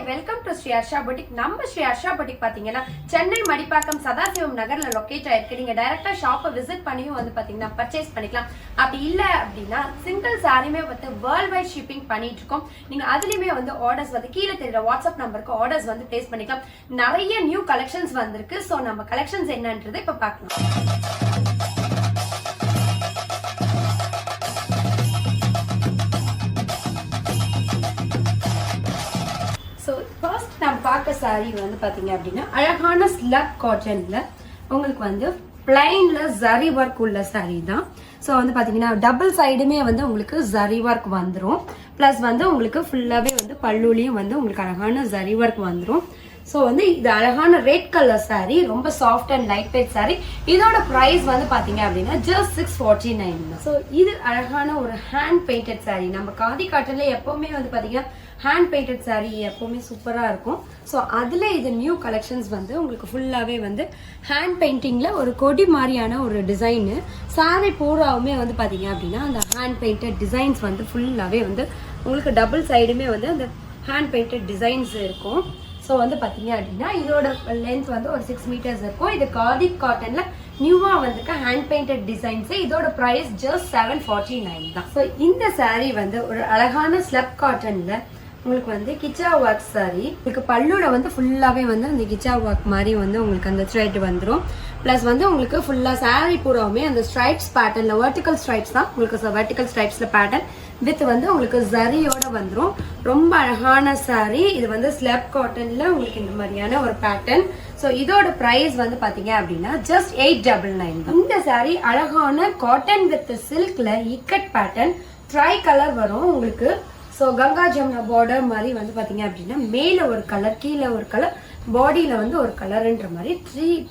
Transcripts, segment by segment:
Welcome to Shri Harsha boutique. நம்ம Shri Harsha boutique பாத்தீங்கன்னா சென்னை மடிப்பாக்கம் சதாசிவம் நகர்ல லொகேட் ஆயிருக்கு. நீங்க டைரக்டா ஷாப்பை விசிட் பண்ணியும் வந்து பாத்தீங்கன்னா பர்ச்சேஸ் பண்ணிக்கலாம். அப்படி இல்ல அப்படின்னா சிங்கிள் சாரியுமே வந்து வேர்ல்ட் வைட் ஷிப்பிங் பண்ணிட்டு இருக்கோம். நீங்க அதுலயுமே வந்து ஆர்டர்ஸ் வந்து கீழே தெரியுற வாட்ஸ்அப் நம்பருக்கு ஆர்டர்ஸ் வந்து பிளேஸ் பண்ணிக்கலாம். நிறைய நியூ கலெக்ஷன்ஸ் வந்திருக்கு. சோ நம்ம கலெக்ஷன்ஸ் என்னன்றது இப்ப பார்க்கலாம். நம்ம பார்க்க சாரி வந்து பாத்தீங்க அப்படின்னா அழகான ஸ்லப் காட்டன்ல உங்களுக்கு வந்து பிளைன்ல ஜரி ஒர்க் உள்ள சாரி தான். ஸோ வந்து பாத்தீங்கன்னா டபுள் சைடுமே வந்து உங்களுக்கு ஜரி ஒர்க் வந்துடும். பிளஸ் வந்து உங்களுக்கு ஃபுல்லாவே வந்து பல்லுலையும் வந்து உங்களுக்கு அழகான ஜரி ஒர்க் வந்துடும். ஸோ வந்து இது அழகான ரெட் கலர் சாரி, ரொம்ப soft and light weight sorry. இதோட ப்ரைஸ் வந்து பாத்தீங்க அப்படின்னா ஜஸ்ட் 649 தான். ஸோ இது அழகான ஒரு ஹேண்ட் பெயிண்டட் சாரி. நம்ம காதி காட்டன்ல எப்பவுமே வந்து பாத்தீங்கன்னா ஹேண்ட் பெயிண்டட் சாரி எப்பவுமே சூப்பரா இருக்கும். ஸோ அதுல இது நியூ கலெக்ஷன்ஸ் வந்து உங்களுக்கு ஃபுல்லாவே வந்து ஹேண்ட் பெயிண்டிங்ல ஒரு கொடி மாதிரியான ஒரு டிசைனு. சாரி பூராவுமே வந்து பாத்தீங்க அப்படின்னா அந்த ஹேண்ட் பெயிண்டட் டிசைன்ஸ் வந்து ஃபுல்லாவே வந்து உங்களுக்கு டபுள் சைடுமே வந்து அந்த ஹேண்ட் பெயிண்டட் டிசைன்ஸ் இருக்கும். ஸோ வந்து பார்த்தீங்க அப்படின்னா இதோட லென்த் வந்து ஒரு 6 மீட்டர்ஸ் இருக்கும். இது காதி காட்டன்ல நியூவா வந்துக்க ஹேண்ட் பெயிண்டட் டிசைன்ஸ். இதோட பிரைஸ் ஜஸ்ட் 749 தான். ஸோ இந்த சாரீ வந்து ஒரு அழகான ஸ்லப் காட்டன்ல உங்களுக்கு வந்து கிச்சா ஒர்க் சாரி. உங்களுக்கு பல்லுல வந்து ஃபுல்லாவே வந்து அந்த கிச்சா ஒர்க் மாதிரி வந்து உங்களுக்கு அந்த த்ரெட் வந்துடும். பிளஸ் வந்து உங்களுக்கு ஃபுல்லா சாரி பூராவுமே அந்த ஸ்ட்ரைப்ஸ் பேட்டர்ன்ல வெர்டிகல் ஸ்ட்ரைப்ஸ் தான் உங்களுக்கு வெர்டிகல் ஸ்ட்ரைப்ஸ்ல பேட்டர்ன் வித் வந்து உங்களுக்கு ஜரியோட வந்துடும். ரொம்ப அழகான சாரி. இது வந்து ஸ்லப் காட்டன்ல உங்களுக்கு இந்த மாதிரியான ஒரு பேட்டர்ன். ஸோ இதோட பிரைஸ் வந்து பாத்தீங்க அப்படின்னா ஜஸ்ட் 899 தான். இந்த சாரி அழகான காட்டன் வித் சில்க்ல இக்கட் பேட்டர்ன் ட்ரை கலர் வரும் உங்களுக்கு. ஸோ கங்கா ஜமுனா பார்டர் மாதிரி வந்து பாத்தீங்க அப்படின்னா மேல ஒரு கலர் கீழே ஒரு கலர் பாடியில வந்து ஒரு கலர்ன்ற மாதிரி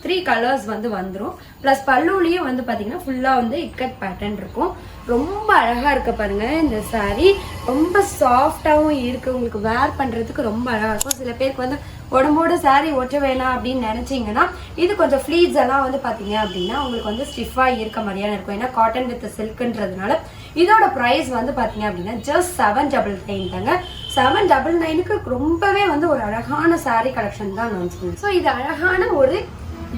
த்ரீ கலர்ஸ் வந்து வந்துடும். பிளஸ் பல்லுலயும் வந்து பாத்தீங்கன்னா ஃபுல்லா வந்து இக்கட் பேட்டர்ன் இருக்கும். ரொம்ப அழகா இருக்கு பாருங்க இந்த சாரி. ரொம்ப சாஃப்டாவும் இருக்கு. உங்களுக்கு வேர் பண்றதுக்கு ரொம்ப அழகா இருக்கும். சில பேருக்கு வந்து உடம்போட சாரி ஒட்ட வேணாம் அப்படின்னு நினைச்சீங்கன்னா இது கொஞ்சம் ஃபிளீட்ஸ் எல்லாம் வந்து பாத்தீங்க அப்படின்னா உங்களுக்கு வந்து ஸ்டிஃபா இருக்க மாதிரியான இருக்கும். ஏன்னா காட்டன் வித் சில்க்ன்றதுனால இதோட பிரைஸ் வந்து பாத்தீங்க அப்படின்னா ஜஸ்ட் 799 தாங்க. 799க்கு ரொம்பவே வந்து ஒரு அழகான சாரி கலெக்ஷன் தான் நான் சொல்லுவேன். ஸோ இது அழகான ஒரு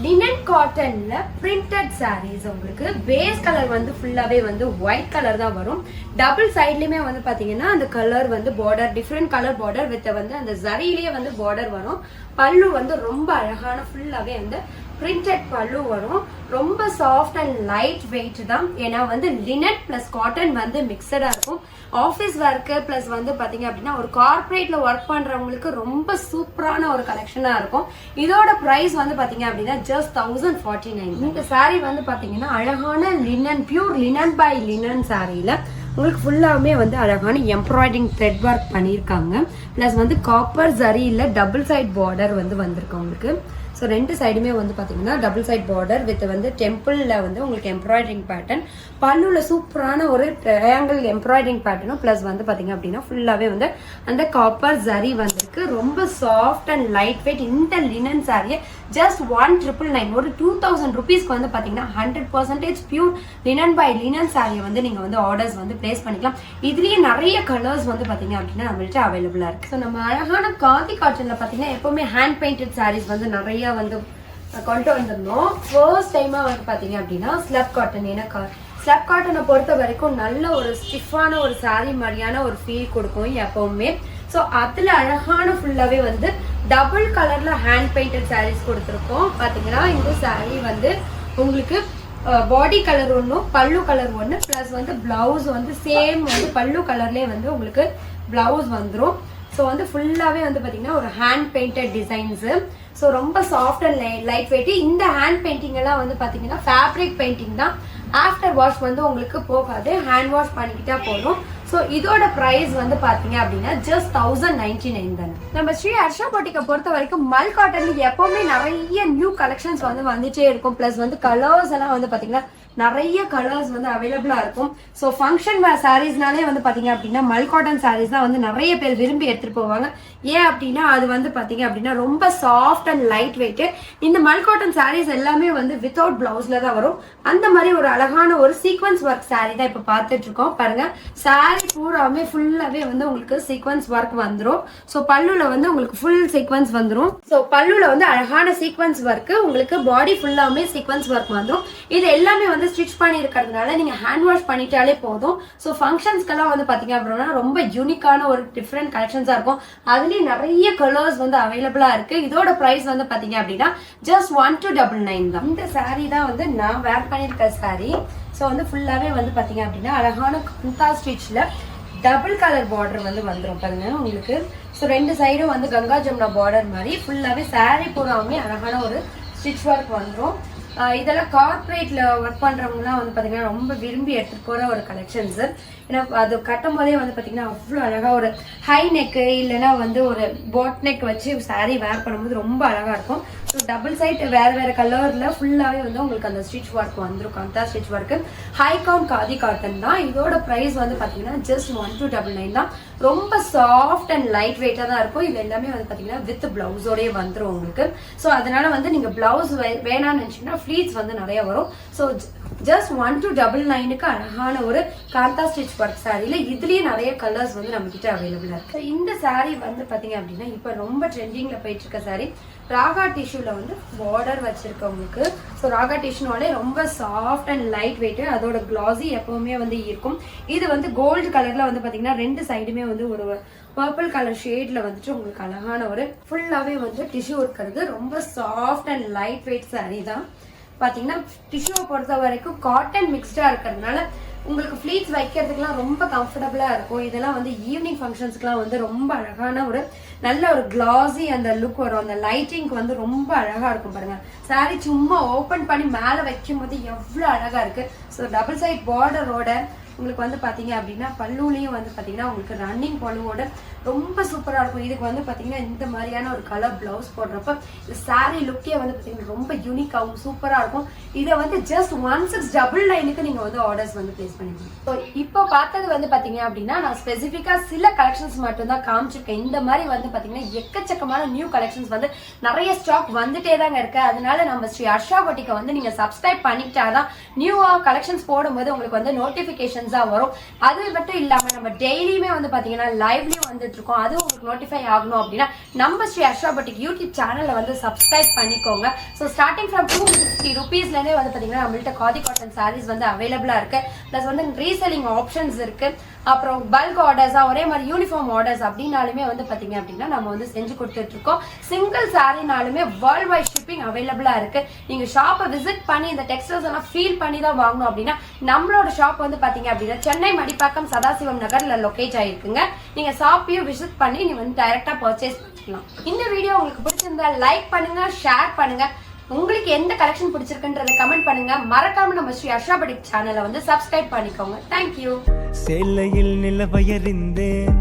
லினன் காட்டன்ல பிரிண்டட் சாரீஸ். உங்களுக்கு பேஸ் கலர் வந்து ஃபுல்லாவே வந்து ஒயிட் கலர் தான் வரும். டபுள் சைட்லயுமே வந்து பாத்தீங்கன்னா அந்த கலர் வந்து border different colour border with வந்து அந்த ஜரியிலேயே வந்து பார்டர் வரும். பல்லு வந்து ரொம்ப அழகான ஃபுல்லாவே வந்து பிரிண்டட் பல்லு வரும். ரொம்ப சாஃப்ட் அண்ட் லைட் வெயிட் தான். ஏன்னா வந்து லினன் பிளஸ் காட்டன் வந்து மிக்சடா இருக்கும். ஆஃபீஸ் ஒர்க்கு பிளஸ் வந்து பாத்தீங்க அப்படின்னா ஒரு கார்பரேட்ல ஒர்க் பண்றவங்களுக்கு ரொம்ப சூப்பரான ஒரு கலெக்ஷனா இருக்கும். இதோட பிரைஸ் வந்து பாத்தீங்க அப்படின்னா ஜஸ்ட் 1049. இந்த சாரி வந்து பாத்தீங்கன்னா அழகான linen pure linen by linen சாரியில உங்களுக்கு ஃபுல்லாவுமே வந்து அழகான எம்ப்ராய்டிங் த்ரெட் ஒர்க் பண்ணியிருக்காங்க. பிளஸ் வந்து காப்பர் ஜரியில டபுள் சைட் பார்டர் வந்து வந்திருக்கு உங்களுக்கு. ஸோ ரெண்டு சைடுமே வந்து பார்த்தீங்கன்னா டபுள் சைட் பார்டர் வித் வந்து டெம்பிளில் வந்து உங்களுக்கு எம்ப்ராய்டரிங் பேட்டர்ன். பல்லுல சூப்பரான ஒரு ட்ரையாங்கிள் எம்ப்ராய்டரிங் பேட்டர்னும் ப்ளஸ் வந்து பார்த்தீங்க அப்படின்னா ஃபுல்லாகவே வந்து அந்த காப்பர் ஜரி வந்திருக்கு. ரொம்ப சாஃப்ட் அண்ட் லைட் வெயிட். இந்த லினன் சாரியை ஜஸ்ட் 1999 ஒரு 2000 ருபீஸ்க்கு வந்து பார்த்தீங்கன்னா 100% பியூர் லினன் பை லினன் சாரியை வந்து நீங்கள் வந்து ஆர்டர்ஸ் வந்து பிளேஸ் பண்ணிக்கலாம். இதுலேயே நிறைய கலர்ஸ் வந்து பார்த்தீங்க அப்படின்னா நம்மள்ட்ட அவைலபிளாக இருக்குது. ஸோ நம்ம அழகான காதி காட்டனில் பார்த்தீங்கன்னா எப்போவுமே ஹேண்ட் பெயிண்டட் சாரீஸ் வந்து நிறைய வந்து கொண்டு வந்திருந்தோம். ஃபர்ஸ்ட் டைமா வந்து பாத்தீங்க அப்படின்னா ஸ்லப் காட்டன். ஏன்னா ஸ்லப் காட்டனை பொறுத்த வரைக்கும் நல்ல ஒரு ஸ்டிஃபான ஒரு சாரி மாதிரியான ஒரு ஃபீல் கொடுக்கும் எப்பவுமே. ஸோ அதுல அழகான ஃபுல்லாவே வந்து டபுள் கலர்ல ஹேண்ட் பெயிண்டட் சாரீஸ் கொடுத்துருக்கோம். பாத்தீங்கன்னா இந்த சாரி வந்து உங்களுக்கு பாடி கலர் ஒன்றும் பல்லு கலர் ஒன்று பிளஸ் வந்து பிளவுஸ் வந்து சேம் வந்து பல்லு கலர்லேயே வந்து உங்களுக்கு பிளவுஸ் வந்துடும். ஸோ வந்து ஃபுல்லாகவே வந்து பார்த்தீங்கன்னா ஒரு ஹேண்ட் பெயிண்டட் டிசைன்ஸு. ஸோ ரொம்ப சாஃப்ட் அண்ட் லைட் வெயிட். இந்த ஹேண்ட் பெயிண்டிங் எல்லாம் வந்து பார்த்தீங்கன்னா ஃபேப்ரிக் பெயிண்டிங் தான். ஆஃப்டர் வாஷ் வந்து உங்களுக்கு போகாது. ஹேண்ட் வாஷ் பண்ணிக்கிட்டா போதும். ஸோ இதோட ப்ரைஸ் வந்து பார்த்தீங்க அப்படின்னா ஜஸ்ட் 1099 தானே. நம்ம ஸ்ரீ ஹர்ஷா புட்டிக்கை பொறுத்த வரைக்கும் மல் காட்டன்ல எப்பவுமே நிறைய நியூ கலெக்ஷன்ஸ் வந்து வந்துட்டே இருக்கும். ப்ளஸ் வந்து கலர்ஸ் எல்லாம் வந்து பார்த்தீங்கன்னா நிறைய கலர்ஸ் வந்து அவைலபிளா இருக்கும். ஸோ ஃபங்க்ஷன் வேர் சாரீஸ்னாலே வந்து பாத்தீங்க அப்படின்னா மல் காட்டன் சாரீஸ் தான் வந்து நிறைய பேர் விரும்பி எடுத்துட்டு போவாங்க. ஏன் அப்படின்னா அது வந்து பாத்தீங்க அப்படின்னா ரொம்ப சாஃப்ட் அண்ட் லைட் வெயிட். இந்த மல் காட்டன் சாரீஸ் எல்லாமே வந்து வித்தவுட் பிளவுஸ்ல தான் வரும். அந்த மாதிரி ஒரு அழகான ஒரு சீக்வன்ஸ் ஒர்க் சாரீ தான் இப்ப பார்த்துட்டு இருக்கோம். பாருங்க சாரீ பூராமே ஃபுல்லாவே வந்து உங்களுக்கு சீக்வன்ஸ் ஒர்க் வந்துடும். ஸோ பல்லுல வந்து உங்களுக்கு ஃபுல் சீக்வன்ஸ் வந்துடும். ஸோ பல்லுல வந்து அழகான சீக்வன்ஸ் ஒர்க், உங்களுக்கு பாடி ஃபுல்லாமே சீக்வன்ஸ் ஒர்க் வந்துடும். இது எல்லாமே வந்து ஸ்டிச் பண்ணி இருக்கிறதுனால நீங்க ஹேண்ட் வாஷ் பண்ணிட்டாலே போதும். ஸோ ஃபங்க்ஷன்ஸ்க்கெல்லாம் வந்து பாத்தீங்க அப்படின்னா ரொம்ப யூனிக்கான ஒரு டிஃப்ரெண்ட் கலெக்ஷன்ஸா இருக்கும். அதுலயும் நிறைய கலர்ஸ் வந்து அவைலபிளா இருக்கு. இதோட பிரைஸ் வந்து பாத்தீங்க அப்படின்னா ஜஸ்ட் 1299 தான். இந்த சாரீ தான் வந்து நான் வேர் பண்ணிருக்க சாரீ. ஸோ வந்து ஃபுல்லாவே வந்து பாத்தீங்க அப்படின்னா அழகான குந்தா ஸ்டிச்ல டபுள் கலர் பார்டர் வந்து வந்துடும் பாருங்க உங்களுக்கு. ஸோ ரெண்டு சைடும் வந்து கங்கா ஜமுனா பார்டர் மாதிரி ஃபுல்லாவே சாரீ பூராவுமே அழகான ஒரு ஸ்டிச் ஒர்க் வந்துடும். இதெல்லாம் கார்பரேட்ல ஒர்க் பண்றவங்கலாம் வந்து பாத்தீங்கன்னா ரொம்ப விரும்பி எடுத்துட்டு போற ஒரு கலெக்ஷன்ஸ். ஏன்னா அது கட்டும் போதே வந்து பாத்தீங்கன்னா அவ்வளோ அழகா ஒரு ஹை நெக்கு இல்லைன்னா வந்து ஒரு பாட் நெக் வச்சு சாரீ வேர் பண்ணும்போது ரொம்ப அழகா இருக்கும். ஸோ டபுள் சைட் வேற வேற கலர்ல ஃபுல்லாவே வந்து உங்களுக்கு அந்த ஸ்டிச் ஒர்க் வந்துடும். Kantha stitch work high count khadi cotton தான். இதோட பிரைஸ் வந்து பாத்தீங்கன்னா ஜஸ்ட் 1299 தான். ரொம்ப சாஃப்ட் அண்ட் லைட் வெயிட்டா தான் இருக்கும். இது எல்லாமே வந்து பாத்தீங்கன்னா வித் பிளவுஸோடய வந்துடும் உங்களுக்கு. ஸோ அதனால வந்து நீங்க பிளவுஸ் வேணாம்னு நினைச்சீங்கன்னா ஃபிளீட்ஸ் வந்து நிறைய வரும். ஸோ ஜஸ்ட் 1299க்கு அழகான ஒரு காந்தா ஸ்டிச் ஒர்க் சாரீல இதுலயே நிறைய கலர்ஸ் வந்து நம்ம கிட்ட அவைலபிளா இருக்கு. இந்த சாரீ வந்து பாத்தீங்க அப்படின்னா இப்ப ரொம்ப ட்ரெண்டிங்ல போயிட்டு இருக்க சாரீ ராகா டிஷ்யூல வந்து பார்டர் வச்சிருக்கவங்களுக்கு. ஸோ ராகா டிஷ்யூனாலே ரொம்ப சாஃப்ட் அண்ட் லைட் வெயிட், அதோட கிளாஸி எப்பவுமே வந்து இருக்கும். இது வந்து கோல்டு கலர்ல வந்து பாத்தீங்கன்னா ரெண்டு சைடுமே வந்து ஒரு பர்பிள் கலர் ஷேட்ல வந்துட்டு உங்களுக்கு அழகான ஒரு ஃபுல்லாவே வந்து டிஷ்யூ இருக்கிறது. ரொம்ப soft and light weight sari தான். பாத்தீங்கன்னா டிஷ்யூவை பொறுத்த வரைக்கும் காட்டன் மிக்ஸ்டா இருக்கிறதுனால உங்களுக்கு ஃபிளீட்ஸ் வைக்கிறதுக்குலாம் ரொம்ப கம்ஃபர்டபுளா இருக்கும். இதெல்லாம் வந்து ஈவினிங் ஃபங்க்ஷன்ஸ்க்குலாம் வந்து ரொம்ப அழகான ஒரு நல்ல ஒரு கிளாஸி அந்த லுக் வரும். அந்த லைட்டிங்க்கு வந்து ரொம்ப அழகா இருக்கும் பாருங்க. சாரீ சும்மா ஓபன் பண்ணி மேல வைக்கும் போது எவ்வளவு அழகா இருக்கு. ஸோ டபுள் சைட் பார்டரோட உங்களுக்கு வந்து பாத்தீங்க அப்படின்னா பல்லுலையும் வந்து பாத்தீங்கன்னா உங்களுக்கு ரன்னிங் பல்லுவோட ரொம்ப சூப்பரா இருக்கும். இதுக்கு வந்து பாத்தீங்கன்னா இந்த மாதிரியான ஒரு கலர் பிளவுஸ் போடுறப்ப இந்த சாரீ லுக்கே வந்து பாத்தீங்கன்னா ரொம்ப யூனிக்காகவும் சூப்பரா இருக்கும். இதை வந்து ஜஸ்ட் 1699க்கு நீங்க வந்து ஆர்டர்ஸ் வந்து பிளேஸ் பண்ணிக்கலாம். ஸோ இப்போ பார்த்தது வந்து பாத்தீங்க அப்படின்னா நான் ஸ்பெசிஃபிக்கா சில கலெக்ஷன்ஸ் மட்டும் தான் காமிச்சிருக்கேன். இந்த மாதிரி வந்து பாத்தீங்கன்னா எக்கச்சக்கமான நியூ கலெக்ஷன்ஸ் வந்து நிறைய ஸ்டாக் வந்துட்டே தாங்க இருக்கு. அதனால நம்ம ஸ்ரீ ஹர்ஷா பொட்டிக்கை வந்து நீங்க சப்ஸ்கிரைப் பண்ணிக்கிட்டாதான் நியூவா கலெக்ஷன்ஸ் போடும்போது உங்களுக்கு வந்து நோட்டிபிகேஷன் வரும். அது மட்டும் இல்லாம நம்ம டெய்லியுமே வந்து பாத்தீங்கன்னா லைவ்லயும் வந்துட்டு இருக்கோம். அது உங்களுக்கு நோட்டிஃபை ஆகணும் அப்படின்னா நம்ம ஸ்ரீ ஹர்ஷா பொட்டிக் யூடியூப் சேனல்ல வந்து சப்ஸ்கிரைப் பண்ணிக்கோங்க. ஸோ ஸ்டார்டிங் ஃப்ரம் 250 rupeesலேருந்தே வந்து பாத்தீங்கன்னா நம்மள்ட்ட காதி காட்டன் சாரீஸ் வந்து அவைலபிளா இருக்கு. பிளஸ் வந்து ரீசெல்லிங் ஆப்ஷன்ஸ் இருக்கு. அப்புறம் பல்க் ஆர்டர்ஸா ஒரே மாதிரி யூனிஃபார்ம் ஆர்டர்ஸ் அப்படின்னாலுமே வந்து பாத்தீங்க அப்படின்னா நம்ம வந்து செஞ்சு கொடுத்துட்டு இருக்கோம். சிங்கிள் சாரினாலுமே வேர்ல்ட் வைட் ஷிப்பிங் அவைலபிளா இருக்கு. நீங்க ஷாப்பை விசிட் பண்ணி இந்த டெக்ஸ்டைல்ஸ் எல்லாம் ஃபீல் பண்ணி தான் வாங்கணும் அப்படின்னா நம்மளோட ஷாப் வந்து பாத்தீங்க அப்படின்னா சென்னை மடிப்பாக்கம் சதாசிவம் நகர்ல லொகேட் ஆயிருக்குங்க. நீங்க ஷாப்பையும் விசிட் பண்ணி நீங்க வந்து டைரக்டா பர்ச்சேஸ் பண்ணிக்கலாம். இந்த வீடியோ உங்களுக்கு பிடிச்சிருந்தா லைக் பண்ணுங்க, ஷேர் பண்ணுங்க. உங்களுக்கு எந்த கலெக்ஷன் பிடிச்சிருக்குன்றத கமெண்ட் பண்ணுங்க. மறக்காம நம்ம ஸ்ரீ ஹர்ஷா பொட்டிக் சேனலை வந்து சப்ஸ்கிரைப் பண்ணிக்கோங்க. தேங்க்யூ. சேலையில் நிலவயறிந்தேன்